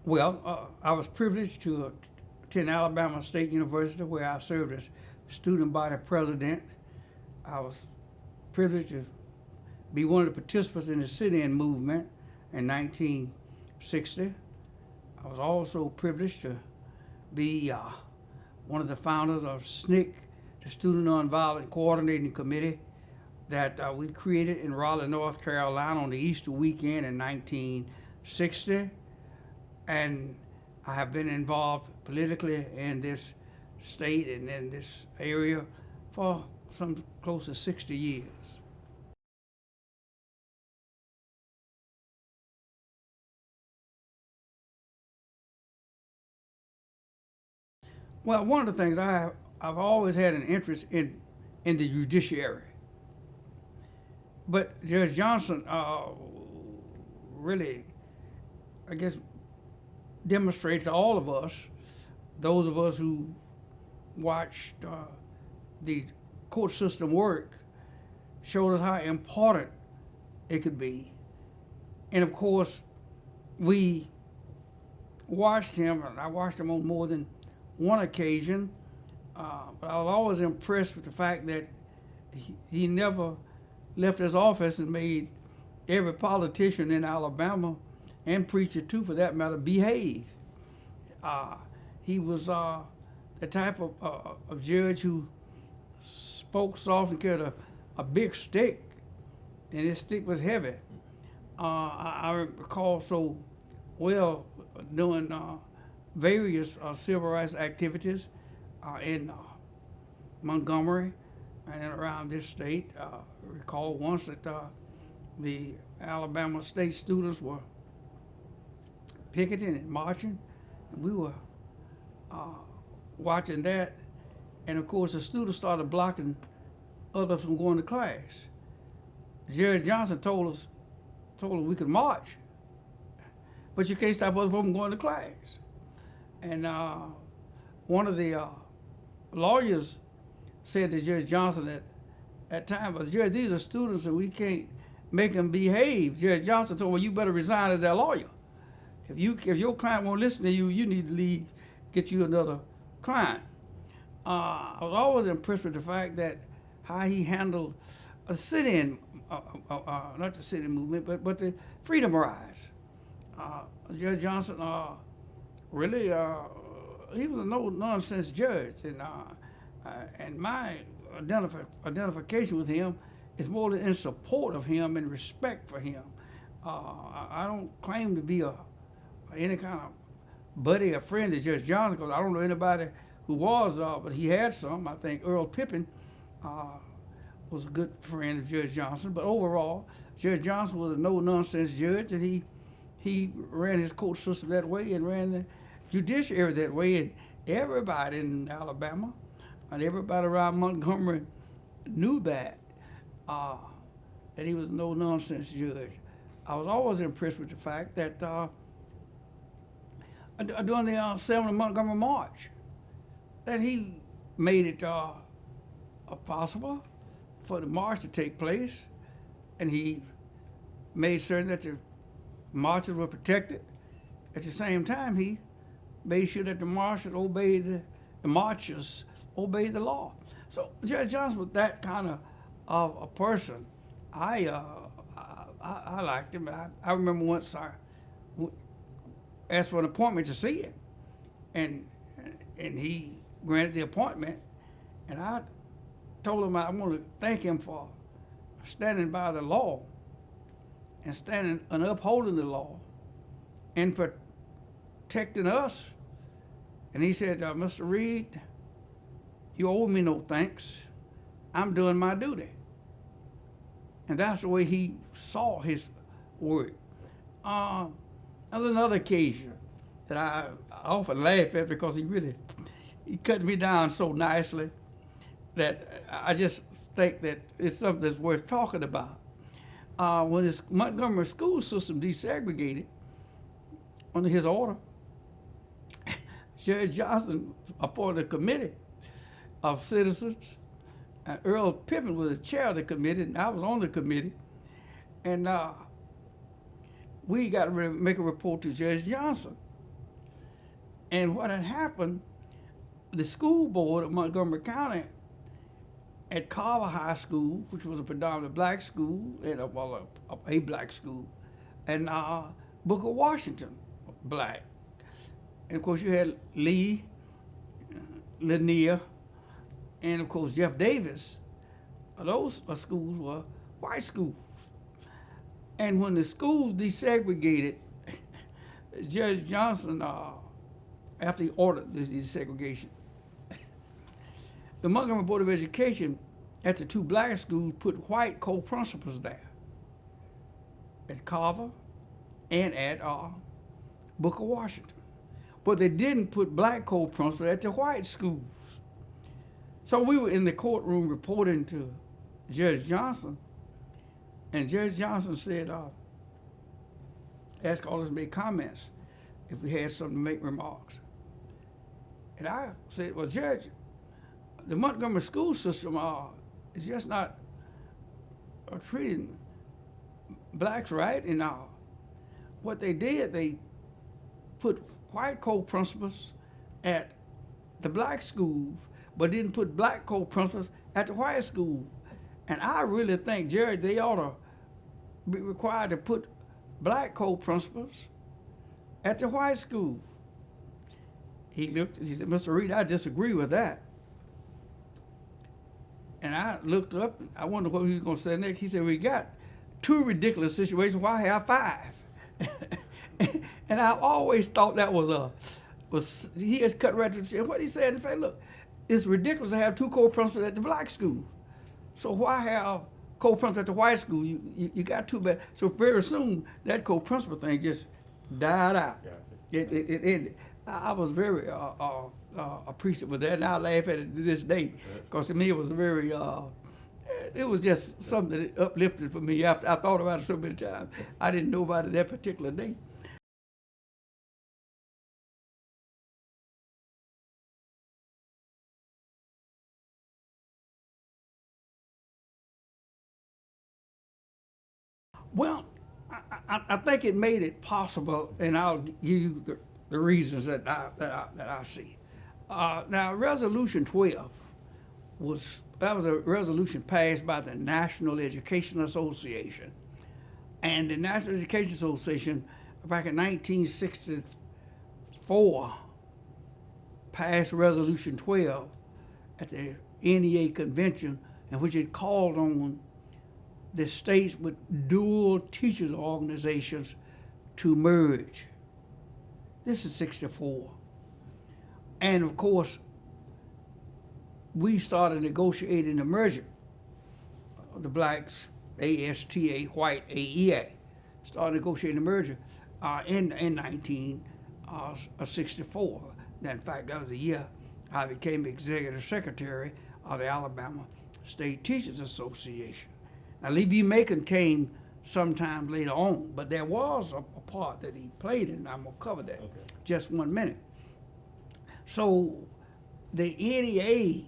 Well, I was privileged to attend Alabama State University, where I served as student body president. I was privileged to be one of the participants in the sit-in movement in 1960. I was also privileged to be one of the founders of SNCC, the Student Nonviolent Coordinating Committee, that we created in Raleigh, North Carolina on the Easter weekend in 1960. And I have been involved politically in this state and in this area for some close to 60 years. Well, one of the things I've always had an interest in the judiciary. But Judge Johnson really, I guess, demonstrated to all of us, those of us who watched the court system work, showed us how important it could be. And of course, we watched him, and I watched him on more than one occasion, but I was always impressed with the fact that he never left his office and made every politician in Alabama, and preacher too for that matter, behave. He was the type of judge who spoke soft and carried a big stick, and his stick was heavy. I recall so well doing various civil rights activities in Montgomery and around this state. I recall once that the Alabama State students were picketing and marching, and we were watching that, and of course the students started blocking others from going to class. Judge Johnson told us we could march, but you can't stop others from going to class. And one of the lawyers said to Judge Johnson at times, Judge, these are students and we can't make them behave. Judge Johnson told me, well, you better resign as their lawyer. If your client won't listen to you, you need to leave, get you another client. I was always impressed with the fact that how he handled a sit-in, not the sit-in movement, but the freedom rides. Judge Johnson really, he was a no-nonsense judge, and my identification with him is more in support of him and respect for him. I don't claim to be any kind of buddy or friend of Judge Johnson, because I don't know anybody who was, but he had some. I think Earl Pippin was a good friend of Judge Johnson, but overall, Judge Johnson was a no-nonsense judge, and he ran his court system that way and ran the judiciary that way, and everybody in Alabama and everybody around Montgomery knew that he was a no-nonsense judge. I was always impressed with the fact that during the 7th Montgomery March, that he made it possible for the march to take place, and he made certain that the marchers were protected. At the same time, he made sure that the marchers obeyed the law. So Judge Johnson was that kind of a person. I liked him. I remember once I asked for an appointment to see him, and he granted the appointment, and I told him I want to thank him for standing by the law and standing and upholding the law and protecting us. And he said, Mr. Reed, you owe me no thanks. I'm doing my duty. And that's the way he saw his work. There's another occasion that I often laugh at, because he cut me down so nicely that I just think that it's something that's worth talking about. When his Montgomery school system desegregated under his order, Judge Johnson appointed a committee of citizens, and Earl Pippin was the chair of the committee, and I was on the committee, and we got to make a report to Judge Johnson. And what had happened, the school board of Montgomery County at Carver High School, which was a predominantly black school, and a black school, and Booker Washington, black. And of course you had Lee, Lanier, and of course Jeff Davis. Those schools were white schools. And when the schools desegregated, Judge Johnson, after he ordered the desegregation, the Montgomery Board of Education at the two black schools put white co-principals there, at Carver and at Booker Washington. But they didn't put black co-principals at the white schools. So we were in the courtroom reporting to Judge Johnson, and Judge Johnson said, asked all of us to make comments if we had something to make remarks. And I said, well, Judge, the Montgomery school system is just not treating blacks right. And what they did, they put white co-principals at the black schools, but didn't put black co-principals at the white school. And I really think, Judge, they ought to be required to put black co-principals at the white school. He looked, he said, Mr. Reed, I disagree with that. And I looked up, and I wondered what he was going to say next. He said, we got two ridiculous situations, why have five? And I always thought that was he has cut right to the chase. What he said, in fact, look, it's ridiculous to have two co-principals at the black school. So why have co-principals at the white school? You got two bad. So very soon, that co-principal thing just died out. It ended. I was very appreciative of that, and I laugh at it to this day, because to me it was very, it was just something that uplifted for me. After I thought about it so many times, I didn't know about it that particular day. Well, I think it made it possible, and I'll give you the reasons that I see. Now, Resolution 12 was a resolution passed by the National Education Association, and the National Education Association back in 1964 passed Resolution 12 at the NEA convention, in which it called on the states with dual teachers organizations to merge. This is 64. And of course, we started negotiating the merger. The blacks, ASTA, white, AEA, started negotiating the merger in 1964. In fact, that was the year I became executive secretary of the Alabama State Teachers Association. Now, Lee V. Macon came sometime later on, but there was a part that he played in, and I'm going to cover that just 1 minute. So the NEA,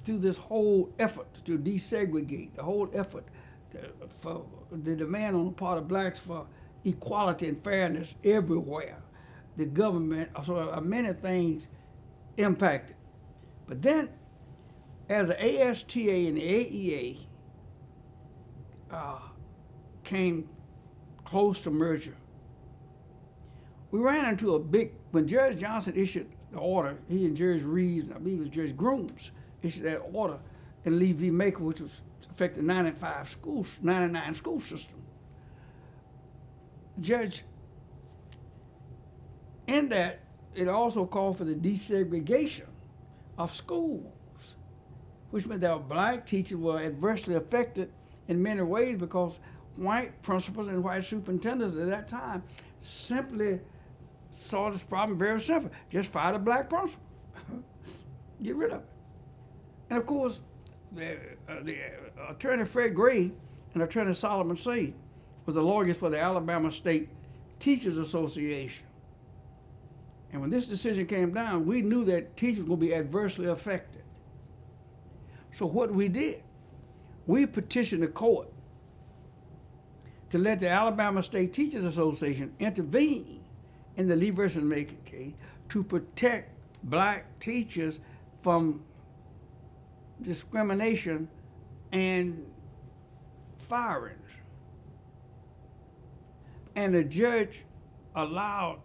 through this whole effort to desegregate, the whole effort for the demand on the part of blacks for equality and fairness everywhere, the government, so many things impacted. But then, as the ASTA and the AEA came close to merger, we ran into a big, when Judge Johnson issued the order, he and Judge Reeves, and I believe it was Judge Grooms, issued that order in Lee v. Macon, which was affected 99 school system. Judge, in that, it also called for the desegregation of schools, which meant that black teachers were adversely affected in many ways because white principals and white superintendents at that time simply saw this problem very simple. Just fire the black principal. Get rid of it. And of course, the attorney Fred Gray and attorney Solomon Seay was the lawyers for the Alabama State Teachers Association. And when this decision came down, we knew that teachers were going to be adversely affected. So what we did, we petitioned the court to let the Alabama State Teachers Association intervene in the Lee versus Macon case to protect black teachers from discrimination and firings. And the judge allowed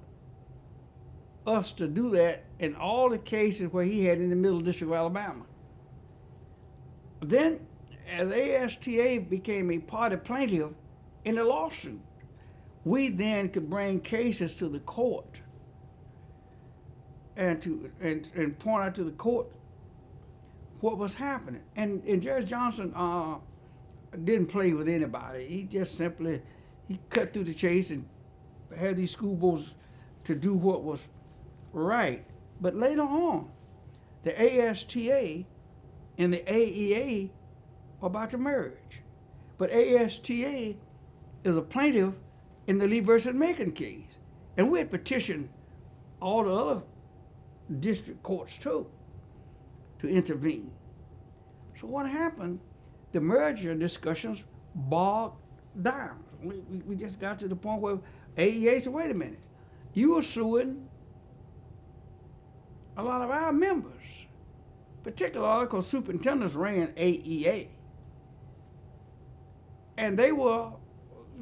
us to do that in all the cases where he had in the Middle District of Alabama. Then, as ASTA became a party plaintiff in the lawsuit, we then could bring cases to the court and point out to the court what was happening. And Judge Johnson didn't play with anybody. He just simply, he cut through the chase and had these school boards to do what was right. But later on, the ASTA and the AEA are about to merge. But ASTA is a plaintiff in the Lee versus Macon case. And we had petitioned all the other district courts too to intervene. So what happened? The merger discussions bogged down. We just got to the point where AEA said, wait a minute, you are suing a lot of our members, particularly because superintendents ran AEA. And they were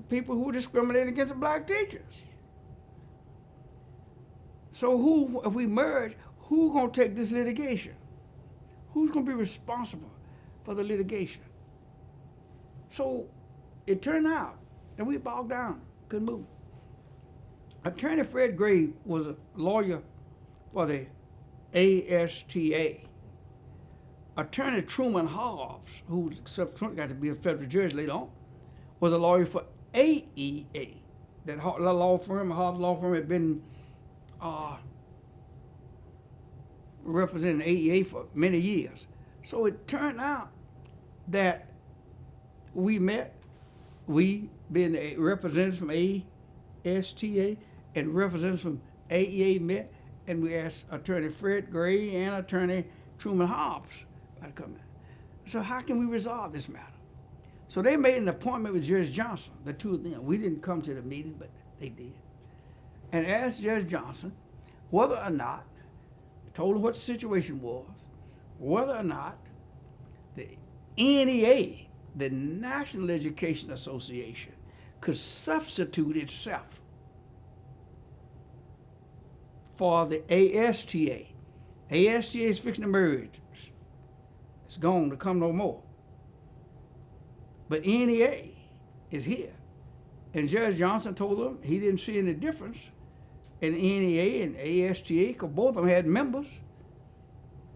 people who discriminated against the black teachers. So who, if we merge, who's gonna take this litigation? Who's gonna be responsible for the litigation? So it turned out that we bogged down, couldn't move. Attorney Fred Gray was a lawyer for the ASTA. Attorney Truman Hobbs, who subsequently got to be a federal judge later on, was a lawyer for AEA. That law firm, Hobbs law firm, had been representing AEA for many years. So it turned out that we met, we being the representatives from ASTA and representatives from AEA met, and we asked Attorney Fred Gray and Attorney Truman Hobbs to come in. So how can we resolve this matter? So they made an appointment with Judge Johnson, the two of them. We didn't come to the meeting, but they did. And asked Judge Johnson whether or not, told her what the situation was, whether or not the NEA, the National Education Association, could substitute itself for the ASTA. ASTA is fixing to merge. It's gone to come no more. But NEA is here. And Judge Johnson told them he didn't see any difference in NEA and ASTA because both of them had members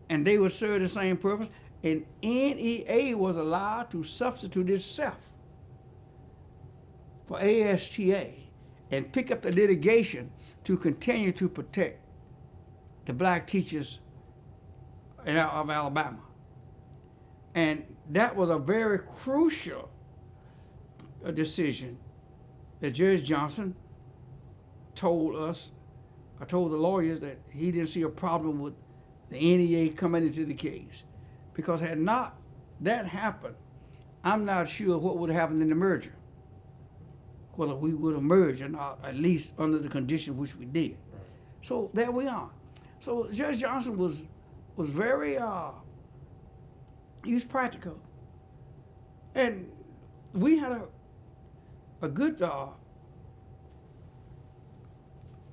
and they would serve the same purpose. And NEA was allowed to substitute itself for ASTA and pick up the litigation to continue to protect the black teachers of Alabama. And that was a very crucial decision that Judge Johnson told us, I told the lawyers that he didn't see a problem with the NEA coming into the case. Because had not that happened, I'm not sure what would have happened in the merger. Whether we would have merged or not, at least under the condition which we did. So there we are. So Judge Johnson was very, he was practical. And we had a good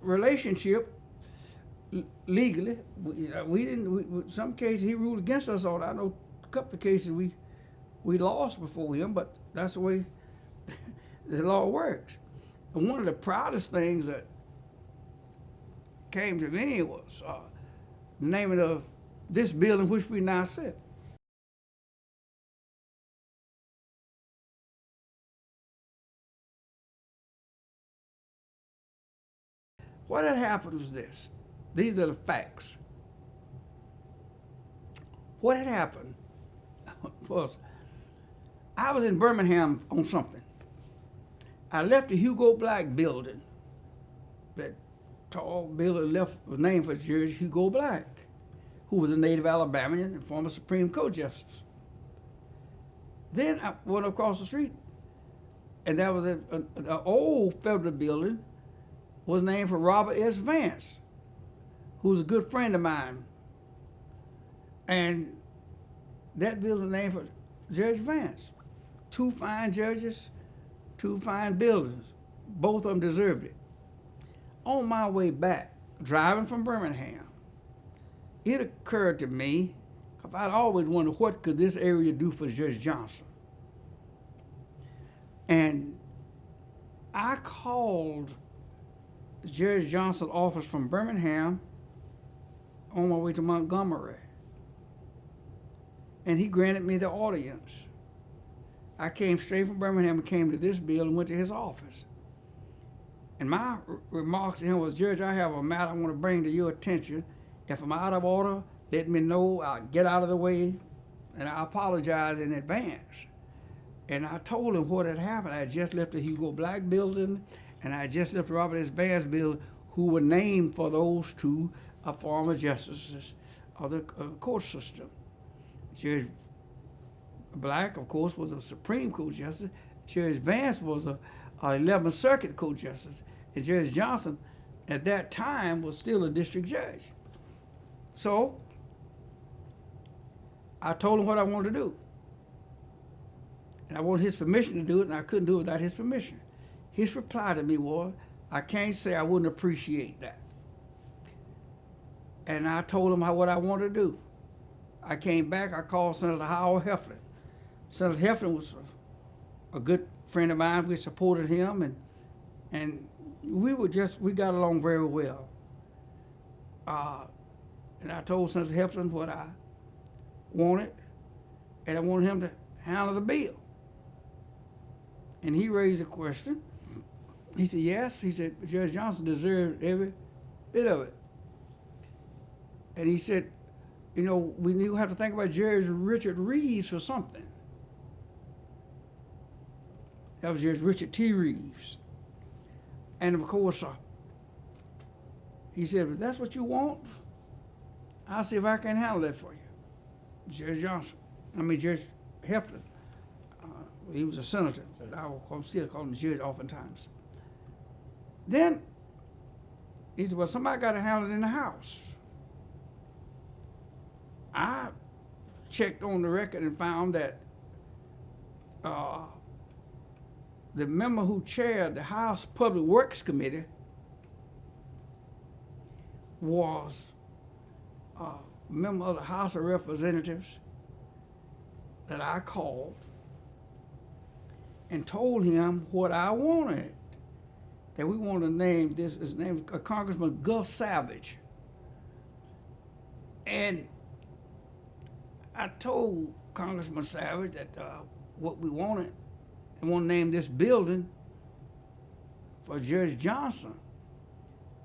relationship legally. We didn't, some cases he ruled against us on. I know a couple of cases we lost before him, but that's the way the law works. And one of the proudest things that came to me was the name of this building in which we now sit. What had happened was this. These are the facts. What had happened was I was in Birmingham on something. I left the Hugo Black building. That tall building left was named for Judge Hugo Black, who was a native Alabamian and former Supreme Court Justice. Then I went across the street, and there was an old federal building was named for Robert S. Vance, who's a good friend of mine. And that building was named for Judge Vance. 2 fine judges, 2 fine buildings. Both of them deserved it. On my way back, driving from Birmingham, it occurred to me, because I'd always wondered what could this area do for Judge Johnson. And I called Judge Johnson's office from Birmingham on my way to Montgomery. And he granted me the audience. I came straight from Birmingham and came to this building and went to his office. And my remarks to him was, Judge, I have a matter I want to bring to your attention. If I'm out of order, let me know. I'll get out of the way, and I apologize in advance. And I told him what had happened. I had just left the Hugo Black building, and I had just left the Robert S. Vance building, who were named for those 2 former justices of the court system. Judge Black, of course, was a Supreme Court justice. Judge Vance was a 11th Circuit Court justice. And Judge Johnson, at that time, was still a district judge. So I told him what I wanted to do. And I wanted his permission to do it, and I couldn't do it without his permission. His reply to me was, I can't say I wouldn't appreciate that. And I told him what I wanted to do. I came back, I called Senator Howard Heflin. Senator Heflin was a good friend of mine. We supported him, and we got along very well. And I told Senator Heflin what I wanted, and I wanted him to handle the bill. And he raised a question. He said, yes. He said, Judge Johnson deserved every bit of it. And he said, you know, we have to think about Judge Richard Reeves for something. That was Judge Richard T. Reeves. And of course, he said, if that's what you want, I'll see if I can handle that for you. Judge Judge Heflin. He was a senator, but I will still call him judge oftentimes. Then he said, well, somebody got to handle it in the House. I checked on the record and found that the member who chaired the House Public Works Committee was a member of the House of Representatives that I called and told him what I wanted. That we want to name this, his name is Congressman Gus Savage. And I told Congressman Savage that what we wanted, and want to name this building for Judge Johnson.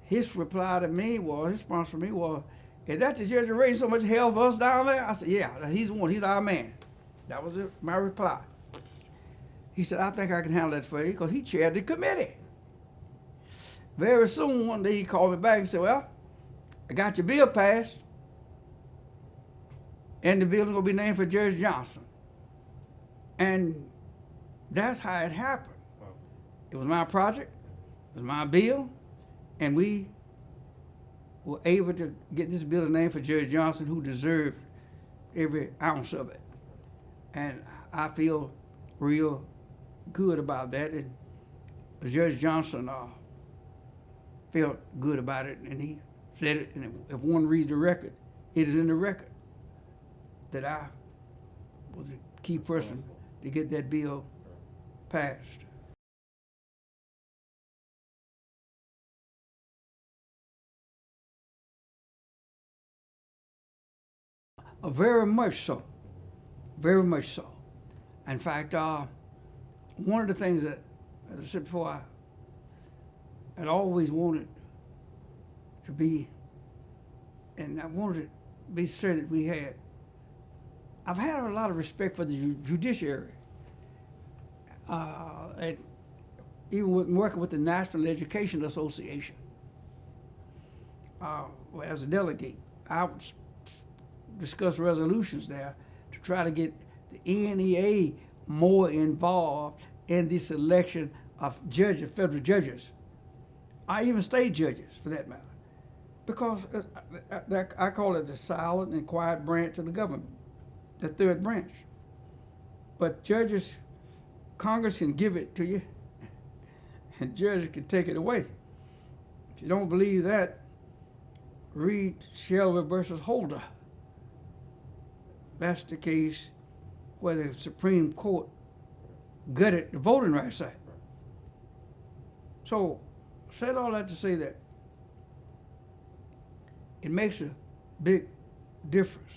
His reply to me was, his response to me was, is that the judge that raised so much hell for us down there? I said, yeah, he's one, he's our man. That was my reply. He said, I think I can handle that for you, because he chaired the committee. Very soon, one day he called me back and said, well, I got your bill passed, and the building will be named for Judge Johnson. And that's how it happened. Wow. It was my project, it was my bill, and we were able to get this building named for Judge Johnson, who deserved every ounce of it. And I feel real good about that. And Judge Johnson felt good about it, and he said it, and if one reads the record, it is in the record that I was a key person to get that bill passed. Very much so. Very much so. In fact, one of the things that, as I said before, I'd always wanted to be, and I wanted to be certain that we had. I've had a lot of respect for the judiciary. And even with working with the National Education Association, as a delegate, I would discuss resolutions there to try to get the NEA more involved in the selection of judges, federal judges. or even state judges for that matter, because I call it the silent and quiet branch of the government, the third branch. But judges, Congress can give it to you, and judges can take it away. If you don't believe that, read Shirley versus Holder. That's the case where the Supreme Court gutted the Voting Rights Act. So, said all that to say that it makes a big difference.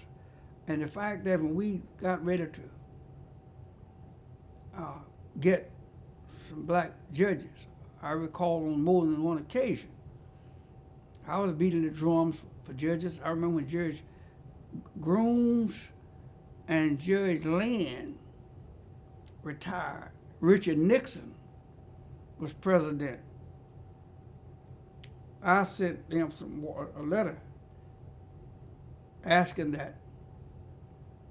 And the fact that when we got ready to get some black judges, I recall on more than one occasion, I was beating the drums for judges. I remember when Judge Grooms and Judge Lynn retired. Richard Nixon was president. I sent them a letter asking that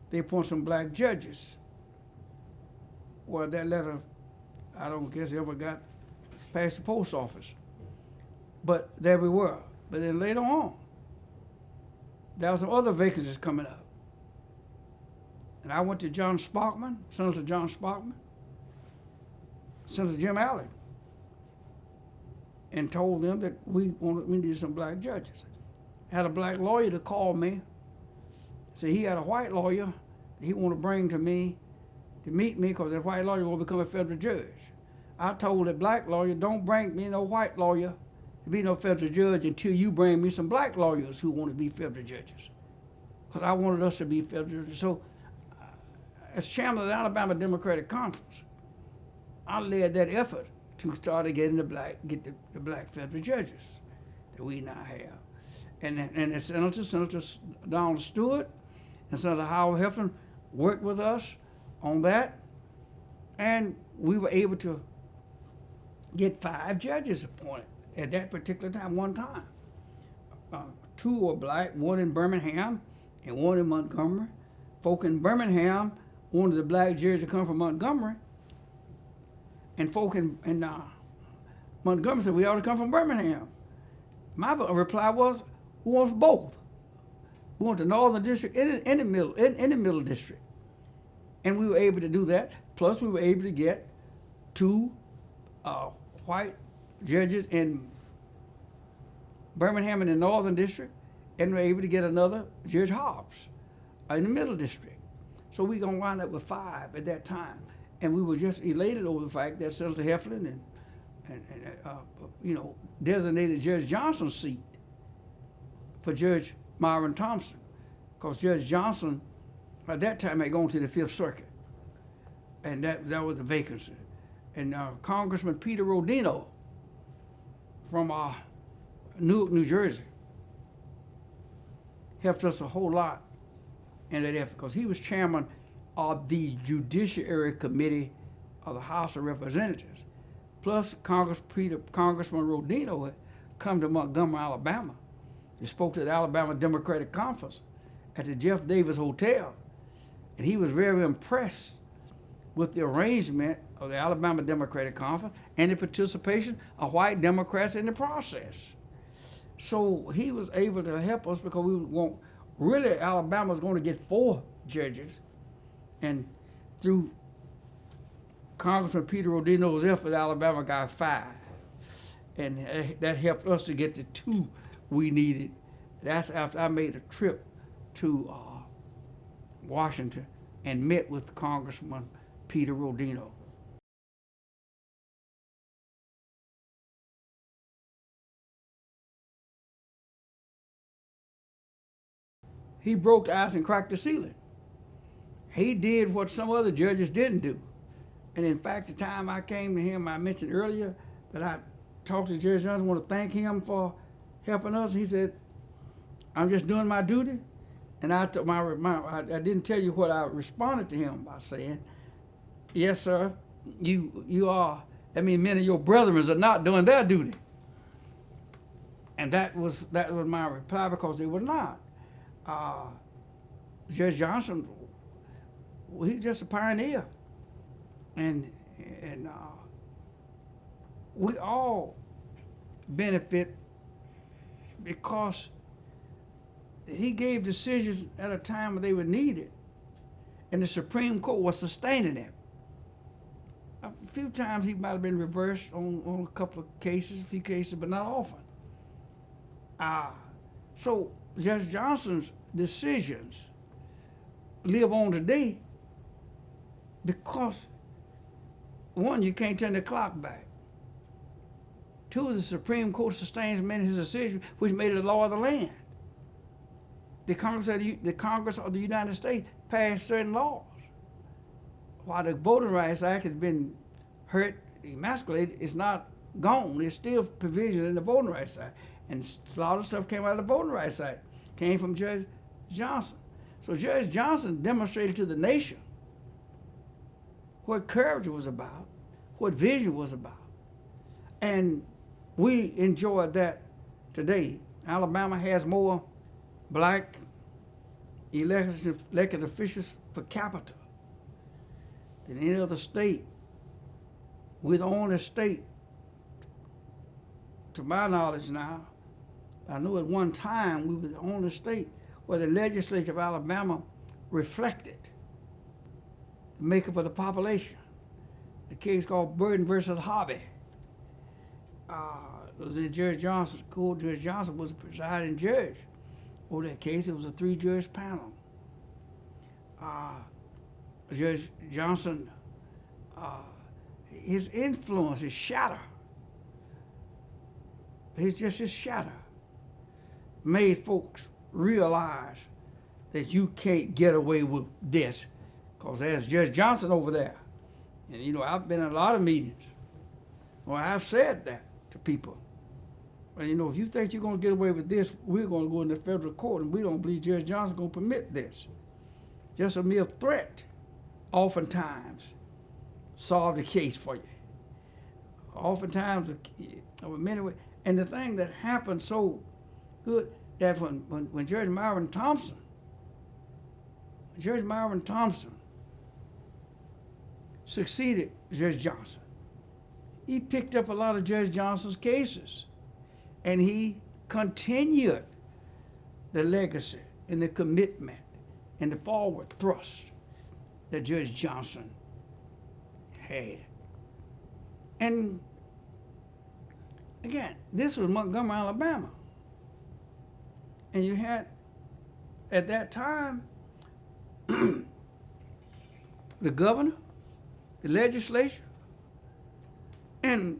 they appoint some black judges. Well, that letter, I don't guess ever got past the post office. But there we were. But then later on, there were some other vacancies coming up. And I went to John Sparkman, Senator John Sparkman, Senator Jim Allen, and told them that we needed some black judges. Had a black lawyer to call me. So he had a white lawyer that he wanted to bring to me to meet me because that white lawyer will become a federal judge. I told the black lawyer, don't bring me no white lawyer to be no federal judge until you bring me some black lawyers who want to be federal judges. Because I wanted us to be federal judges. So as chairman of the Alabama Democratic Conference, I led that effort to start getting the black federal judges that we now have. And the Senator Donald Stewart and Senator Howard Heflin worked with us on that, and we were able to get 5 judges appointed at that particular time, one time. 2 were black, 1 in Birmingham and 1 in Montgomery. Folk in Birmingham wanted the black judge to come from Montgomery, and folk in Montgomery said, we ought to come from Birmingham. My reply was, we want both. We want the Northern District and the Middle District. And we were able to do that. Plus, we were able to get 2 white judges in Birmingham in the Northern District, and we were able to get another Judge Hobbs in the Middle District. So we're going to wind up with 5 at that time. And we were just elated over the fact that Senator Heflin and designated Judge Johnson's seat for Judge Myron Thompson, because Judge Johnson at that time had gone to the 5th Circuit, and that was a vacancy. And Congressman Peter Rodino from Newark, New Jersey, helped us a whole lot in that effort, because he was chairman of the Judiciary Committee of the House of Representatives. Plus, Congressman Rodino had come to Montgomery, Alabama. He spoke to the Alabama Democratic Conference at the Jeff Davis Hotel, and he was very impressed with the arrangement of the Alabama Democratic Conference and the participation of white Democrats in the process. So he was able to help us, because we want, really Alabama was going to get 4 judges, and through Congressman Peter Rodino's effort, Alabama got 5. And that helped us to get the 2 we needed. That's after I made a trip to Washington and met with Congressman Peter Rodino. He broke the ice and cracked the ceiling. He did what some other judges didn't do. And in fact, the time I came to him, I mentioned earlier that I talked to Judge Johnson, want to thank him for helping us. He said, I'm just doing my duty. And I didn't tell you what I responded to him by saying, yes, sir, you are. I mean, many of your brethren are not doing their duty. And that was my reply, because they were not. Judge Johnson, he's just a pioneer. And we all benefit because he gave decisions at a time when they were needed, and the Supreme Court was sustaining them. A few times he might have been reversed on a couple of cases, a few cases, but not often. So Judge Johnson's decisions live on today because, one, you can't turn the clock back. Two, the Supreme Court sustains many of his decisions, which made it a law of the land. The Congress of the United States passed certain laws. While the Voting Rights Act has been hurt, emasculated, it's not gone. There's still provision in the Voting Rights Act. And a lot of stuff came out of the Voting Rights Act, came from Judge Johnson. So Judge Johnson demonstrated to the nation what courage was about, what vision was about. And we enjoy that today. Alabama has more black elected officials per capita than any other state. We're the only state, to my knowledge now, I know at one time we were the only state where the legislature of Alabama reflected the makeup of the population. The case called Burden versus Hobby. It was in Judge Johnson's court. Judge Johnson was the presiding judge over that case. It was a 3-judge panel. Judge Johnson, his influence, his shadow, his shadow made folks realize that you can't get away with this. Because there's Judge Johnson over there. And you know, I've been in a lot of meetings where I've said that to people. Well, you know, if you think you're going to get away with this, we're going to go in the federal court, and we don't believe Judge Johnson's going to permit this. Just a mere threat, oftentimes, solve the case for you. Oftentimes, and the thing that happened so good that when Judge Myron Thompson succeeded Judge Johnson, he picked up a lot of Judge Johnson's cases, and he continued the legacy and the commitment and the forward thrust that Judge Johnson had. And again, this was Montgomery, Alabama. And you had, at that time, the governor, the legislature, and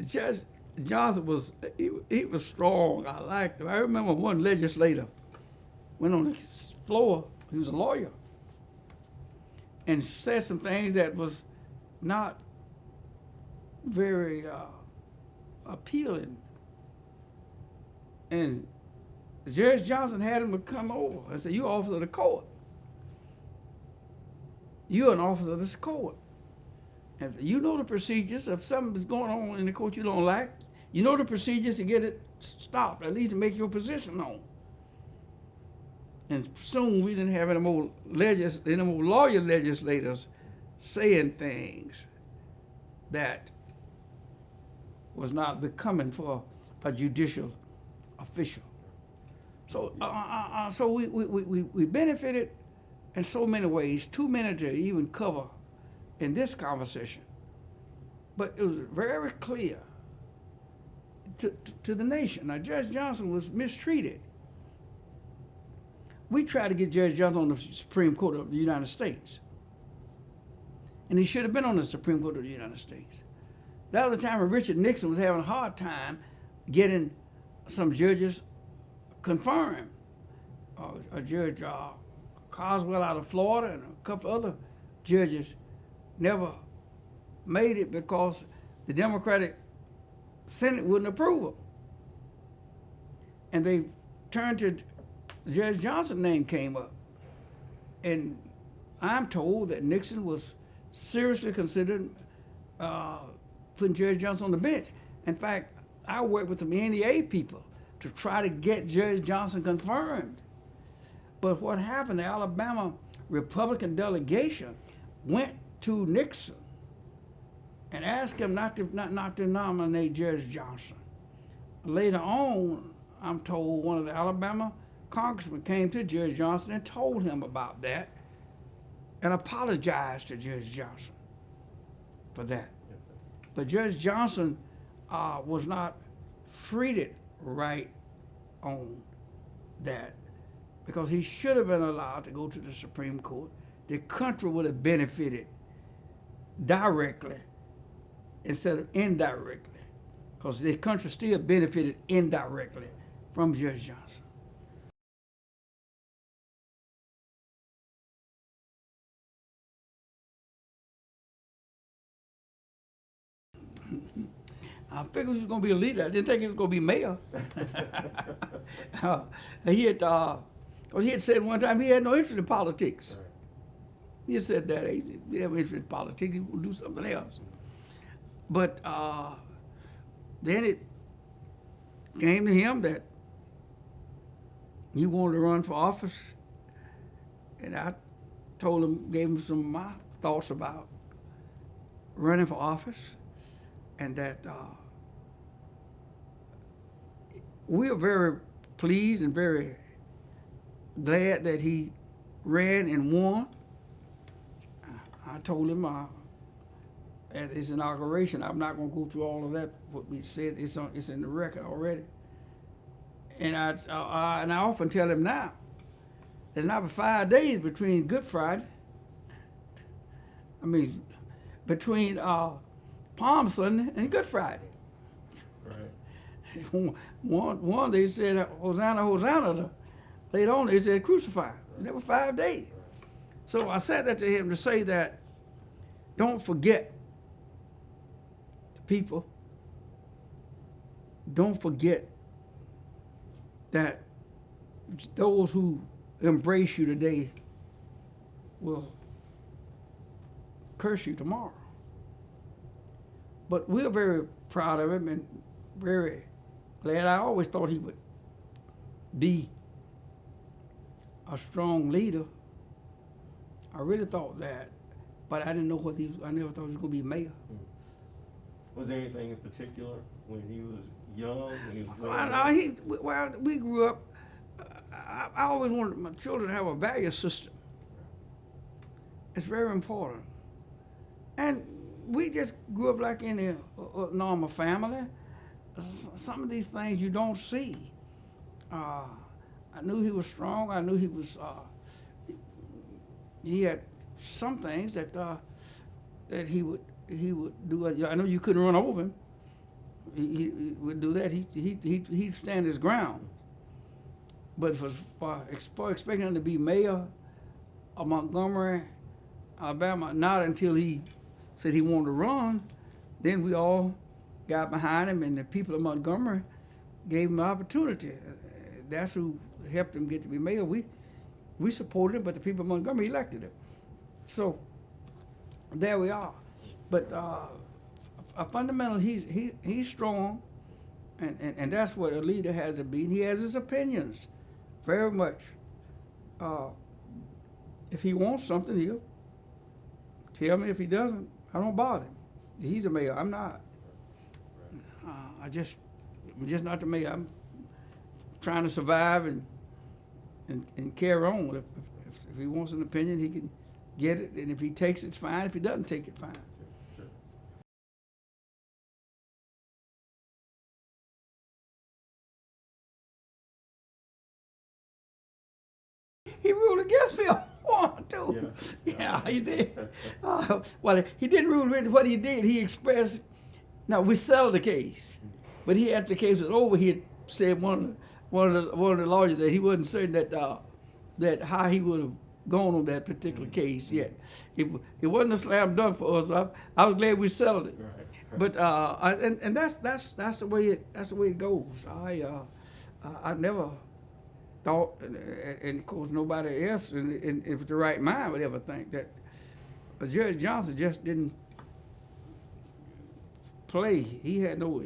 Judge Johnson he was strong. I liked him. I remember one legislator went on the floor, he was a lawyer, and said some things that was not very appealing. And Judge Johnson had him to come over and say, "You're an officer of the court. You're an officer of this court. And you know the procedures. If something's going on in the court you don't like, you know the procedures to get it stopped, at least to make your position known." And soon we didn't have any more lawyer legislators saying things that was not becoming for a judicial official. So, so we benefited in so many ways, too many to even cover in this conversation. But it was very clear to the nation. Now, Judge Johnson was mistreated. We tried to get Judge Johnson on the Supreme Court of the United States. And he should have been on the Supreme Court of the United States. That was the time when Richard Nixon was having a hard time getting some judges confirmed. Judge Coswell out of Florida and a couple other judges never made it because the Democratic Senate wouldn't approve them. And they turned to Judge Johnson's name came up. And I'm told that Nixon was seriously considering putting Judge Johnson on the bench. In fact, I worked with the NEA people to try to get Judge Johnson confirmed. But what happened, the Alabama Republican delegation went to Nixon and asked him not to nominate Judge Johnson. Later on, I'm told one of the Alabama congressmen came to Judge Johnson and told him about that and apologized to Judge Johnson for that. But Judge Johnson was not treated right on that because he should have been allowed to go to the Supreme Court. The country would have benefited directly instead of indirectly, because the country still benefited indirectly from Judge Johnson. I figured he was going to be a leader. I didn't think he was going to be mayor. He had said one time he had no interest in politics. Right. He had said that he didn't have interest in politics. He would do something else. But then it came to him that he wanted to run for office, and I told him, gave him some of my thoughts about running for office, and that we are very pleased and very glad that he ran and won. I told him at his inauguration, I'm not going to go through all of that, what we said, it's in the record already. And I often tell him now, there's not but 5 days between Good Friday, between Palm Sunday and Good Friday. Right. One they said, Hosanna, Hosanna. Later on they said, crucify. Right. There were 5 days. So I said that to him to say that don't forget the people. Don't forget that those who embrace you today will curse you tomorrow. But we're very proud of him and very glad. I always thought he would be a strong leader. I really thought that, but I didn't know what I never thought he was going to be mayor. Was there anything in particular when he was young? When he was we grew up. I always wanted my children to have a value system. It's very important. And we just grew up like any normal family. Some of these things you don't see. I knew he was strong. I knew he was. He had some things that he would do. I know you couldn't run over him. He would do that. He'd stand his ground. But for expecting him to be mayor of Montgomery, Alabama, not until he said he wanted to run, then we all got behind him, and the people of Montgomery gave him an opportunity. That's who helped him get to be mayor. We supported him, but the people of Montgomery elected him. So there we are. But fundamentally, he's strong, and that's what a leader has to be. And he has his opinions, very much. If he wants something, he'll tell me. If he doesn't, I don't bother him. He's a mayor. I'm not. I'm just not the mayor. I'm trying to survive and carry on. If he wants an opinion, he can get it, and if he takes it, it's fine. If he doesn't take it, fine. Sure. He ruled against me on one, too. Yeah, he did. Well, he didn't rule really. What he did, he expressed. Now we settled the case, but after the case was over, he had said one of the lawyers that he wasn't certain that how he would have gone on that particular case yet. It wasn't a slam dunk for us. I was glad we settled it. Right. But and that's the way it goes. I never thought, and of course nobody else in with the right mind would ever think that Judge Johnson just didn't play. He had no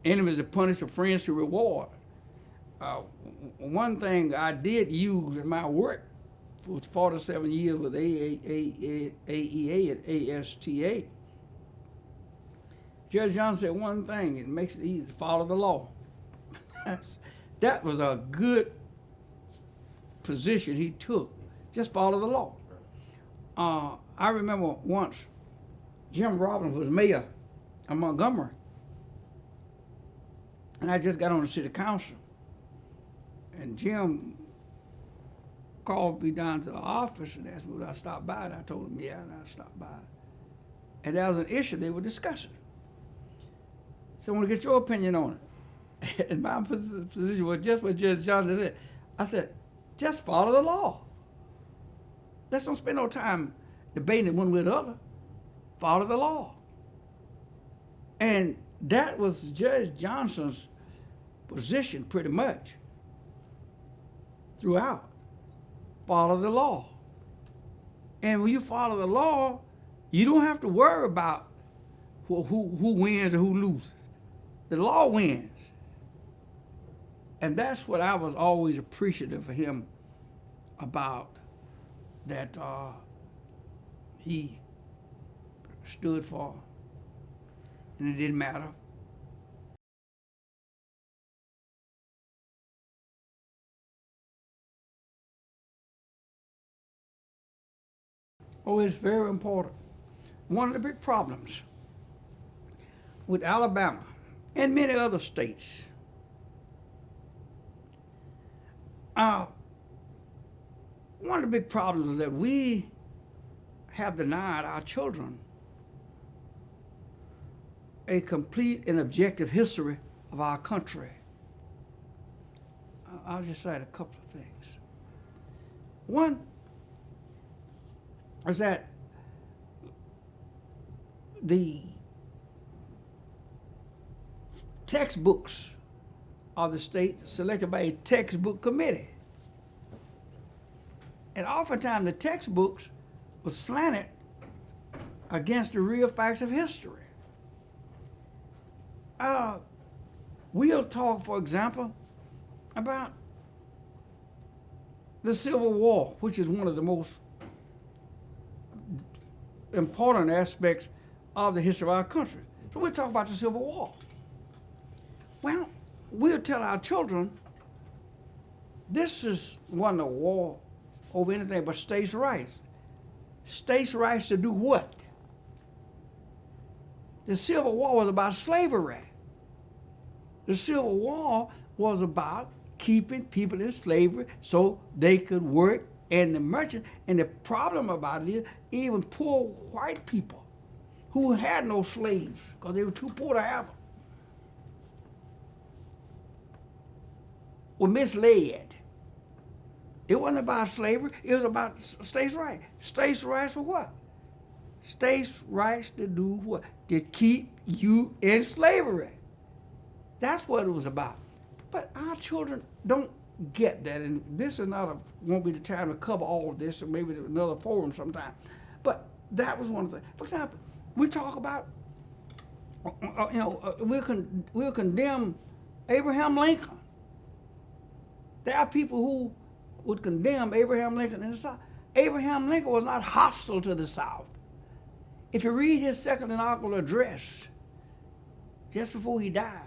enemies to punish or friends to reward. One thing I did use in my work for 47 years with AEA and ASTA Judge Johnson said one thing, it makes it easy to follow the law. That was a good position he took. Just follow the law. I remember once Jim Robbins was mayor of Montgomery, and I just got on the city council, and Jim called me down to the office and asked me would I stop by, and I told him yeah, and I stopped by. And there was an issue they were discussing. So I want to get your opinion on it. And my position was just what Judge Johnson said. I said, just follow the law. Let's don't spend no time debating it one way or the other. Follow the law. And that was Judge Johnson's position pretty much throughout. Follow the law. And when you follow the law, you don't have to worry about who wins or who loses. The law wins. And that's what I was always appreciative of him about, that he stood for, and it didn't matter. Oh, it's very important. One of the big problems with Alabama and many other states, one of the big problems is that we have denied our children a complete and objective history of our country. I'll just cite a couple of things. One is that the textbooks of the state selected by a textbook committee. And oftentimes the textbooks were slanted against the real facts of history. We'll talk, for example, about the Civil War, which is one of the most important aspects of the history of our country. So we'll talk about the Civil War. Well, we'll tell our children this wasn't a war over anything but states' rights. States' rights to do what? The Civil War was about slavery. The Civil War was about keeping people in slavery so they could work, and the merchant. And the problem about it is even poor white people who had no slaves because they were too poor to have them were misled. It wasn't about slavery, it was about states' rights. States' rights for what? States' rights to do what? To keep you in slavery. That's what it was about. But our children don't get that, and this is won't be the time to cover all of this, or maybe another forum sometime. But that was one of the things. For example, we talk about, we'll condemn Abraham Lincoln. There are people who would condemn Abraham Lincoln in the South. Abraham Lincoln was not hostile to the South. If you read his second inaugural address, just before he died,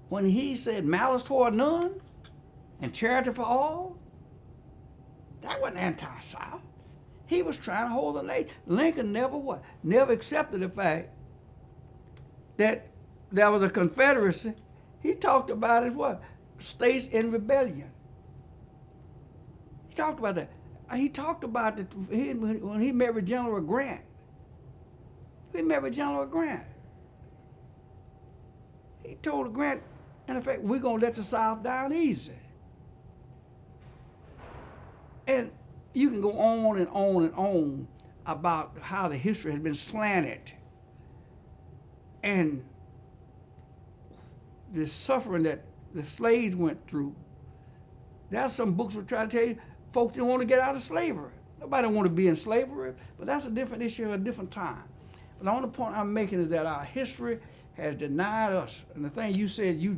when he said malice toward none and charity for all, that wasn't anti-South. He was trying to hold the nation. Lincoln never accepted the fact that there was a Confederacy. He talked about it states in rebellion. He talked about that. He talked about it when he met with General Grant. He met with General Grant. He told Grant, in effect, we're going to let the South down easy. And you can go on and on and on about how the history has been slanted and the suffering that the slaves went through. There's some books that try to tell you folks didn't want to get out of slavery. Nobody want to be in slavery, but that's a different issue at a different time. But the only point I'm making is that our history has denied us. And the thing you said, you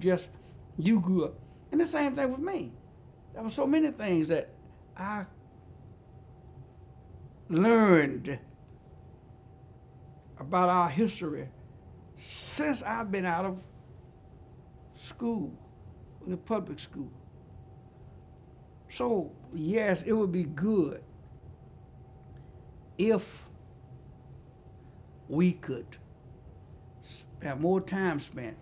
grew up. And the same thing with me. There were so many things that I learned about our history since I've been out of school, the public school. So, yes, it would be good if we could have more time spent.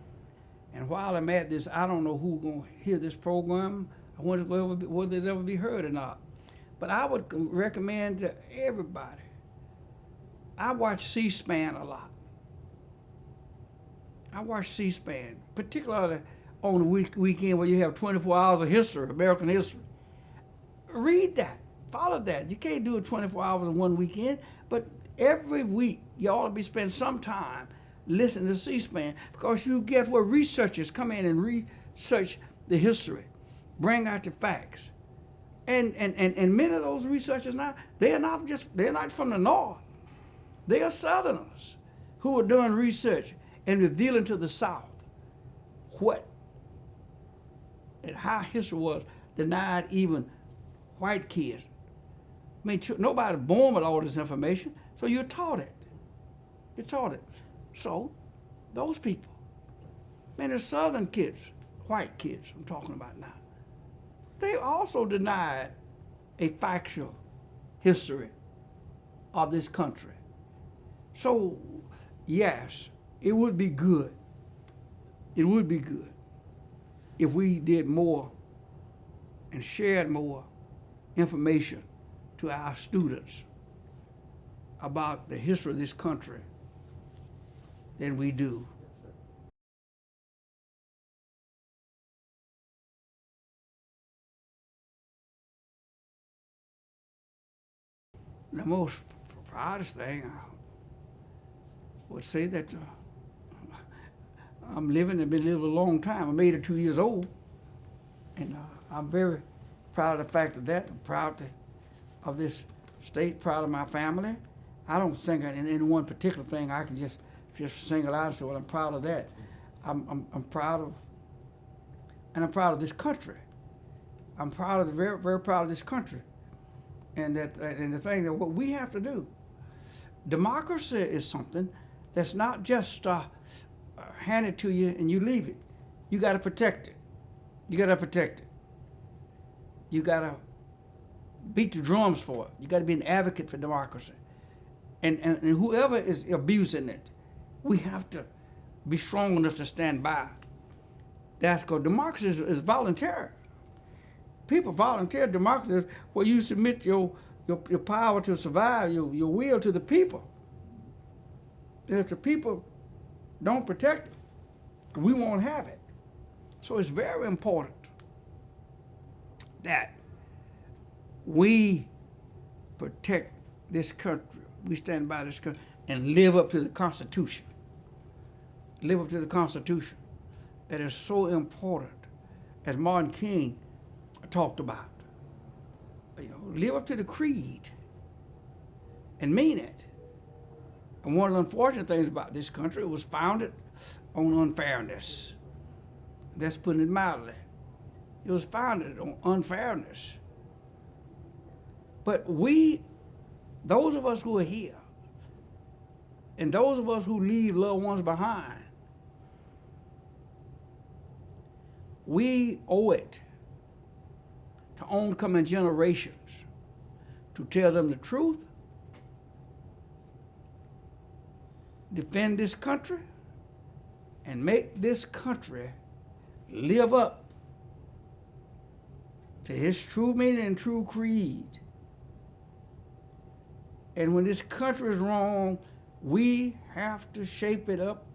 And while I'm at this, I don't know who's going to hear this program. I wonder whether it's ever be heard or not. But I would recommend to everybody. I watch C-SPAN a lot. I watch C-SPAN, particularly on the weekend where you have 24 hours of history, American history. Read that. Follow that. You can't do it 24 hours in one weekend, but every week you ought to be spending some time listening to C-SPAN, because you get where researchers come in and research the history, bring out the facts. And many of those researchers now, they're not from the North. They are Southerners who are doing research and revealing to the South what and how history was denied even white kids. I mean, nobody born with all this information, so you're taught it. You're taught it. So, those people, man, the Southern kids, white kids I'm talking about now, they also denied a factual history of this country. So, yes, it would be good. It would be good if we did more and shared more information to our students about the history of this country than we do. The most proudest thing I would say that I'm living and been living a long time. I'm 82 years old, and I'm very proud of the fact of that. I'm proud of this state, proud of my family. I don't think in any one particular thing I can just single out and say, well, I'm proud of that. I'm proud of, and I'm proud of this country. I'm proud of very, very proud of this country. And the thing that what we have to do, democracy is something that's not just handed to you and you leave it. You got to protect it. You got to protect it. You got to beat the drums for it. You got to be an advocate for democracy. And whoever is abusing it, we have to be strong enough to stand by. That's because democracy is voluntary. People volunteer. Democracy is where you submit your power to survive, your will to the people. And if the people don't protect it, we won't have it. So it's very important that we protect this country. We stand by this country and live up to the Constitution. Live up to the Constitution. That is so important, as Martin King talked about. You know, live up to the creed and mean it. And one of the unfortunate things about this country, it was founded on unfairness. That's putting it mildly. It was founded on unfairness. But we, those of us who are here, and those of us who leave loved ones behind, we owe it to oncoming generations to tell them the truth, defend this country, and make this country live up to its true meaning and true creed. And when this country is wrong, we have to shape it up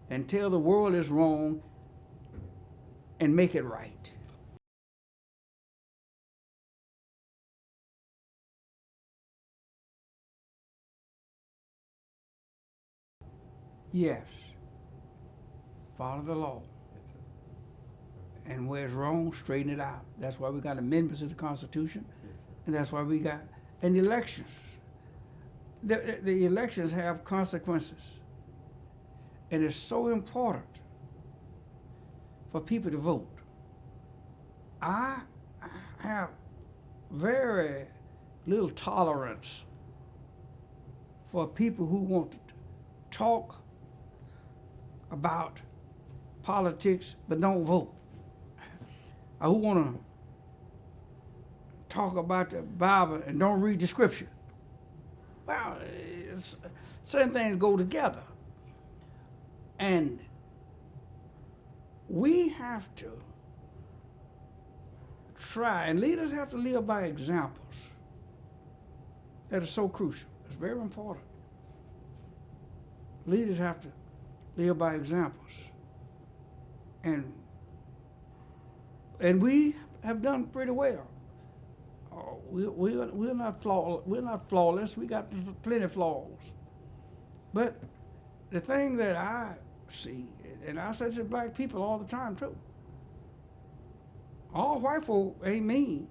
and tell the world it's wrong and make it right. Yes, follow the law. And where it's wrong, straighten it out. That's why we got amendments to the Constitution, and that's why we got and elections. The elections have consequences, and it's so important for people to vote. I have very little tolerance for people who want to talk about politics but don't vote, or who want to talk about the Bible and don't read the scripture. Well, certain things go together. And we have to try, and leaders have to live by examples. That is so crucial. It's very important. Leaders have to live by examples. And we have done pretty well. We're not flawless. We got plenty of flaws. But the thing that I see, and I say this to black people all the time too, all white folk ain't mean.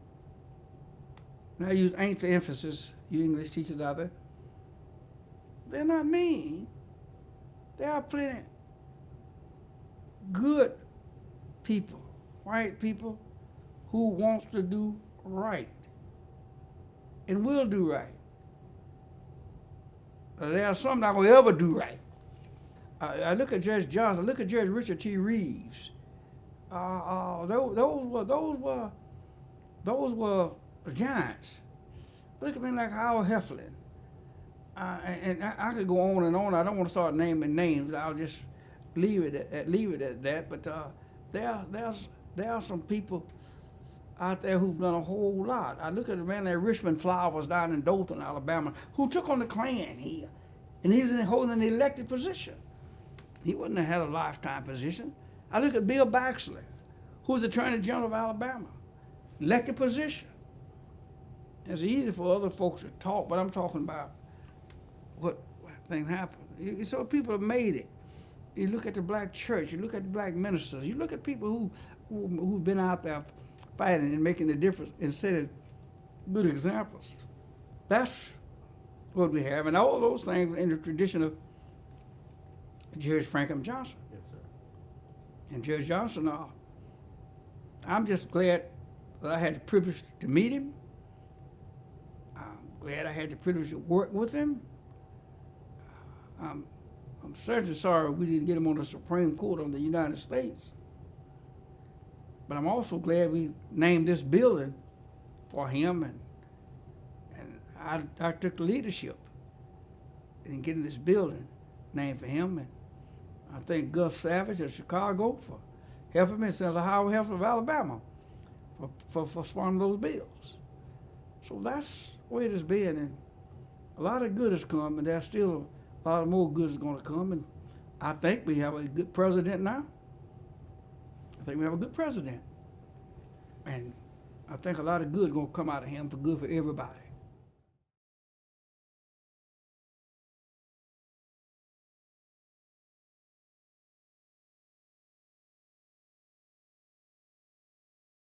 Now I use ain't for emphasis, you English teachers out there. They're not mean. There are plenty good people, white people, who wants to do right and will do right. There are some not gonna ever do right. I look at Judge Johnson, look at Judge Richard T. Reeves. Those were giants. Look at me like Howard Heflin. And I could go on and on. I don't want to start naming names. I'll just leave it at that. But there are some people out there who've done a whole lot. I look at a man like Richmond Flowers down in Dothan, Alabama, who took on the Klan here, and he was holding an elected position. He wouldn't have had a lifetime position. I look at Bill Baxley, who's Attorney General of Alabama, elected position. It's easy for other folks to talk, but I'm talking about what things happen. So people have made it. You look at the black church, you look at the black ministers, you look at people who've been out there fighting and making a difference and setting good examples. That's what we have, and all those things in the tradition of Judge Franklin Johnson. Yes, sir. And Judge Johnson, I'm just glad that I had the privilege to meet him. I'm glad I had the privilege to work with him. I'm certainly sorry we didn't get him on the Supreme Court of the United States. But I'm also glad we named this building for him, and I took the leadership in getting this building named for him. And I thank Gus Savage of Chicago for helping me, and Senator Howard Heflin of Alabama for sponsoring those bills. So that's the way it has been, and a lot of good has come, and there's still a lot of more good is going to come, and I think we have a good president now. I think we have a good president, and I think a lot of good is going to come out of him for good for everybody.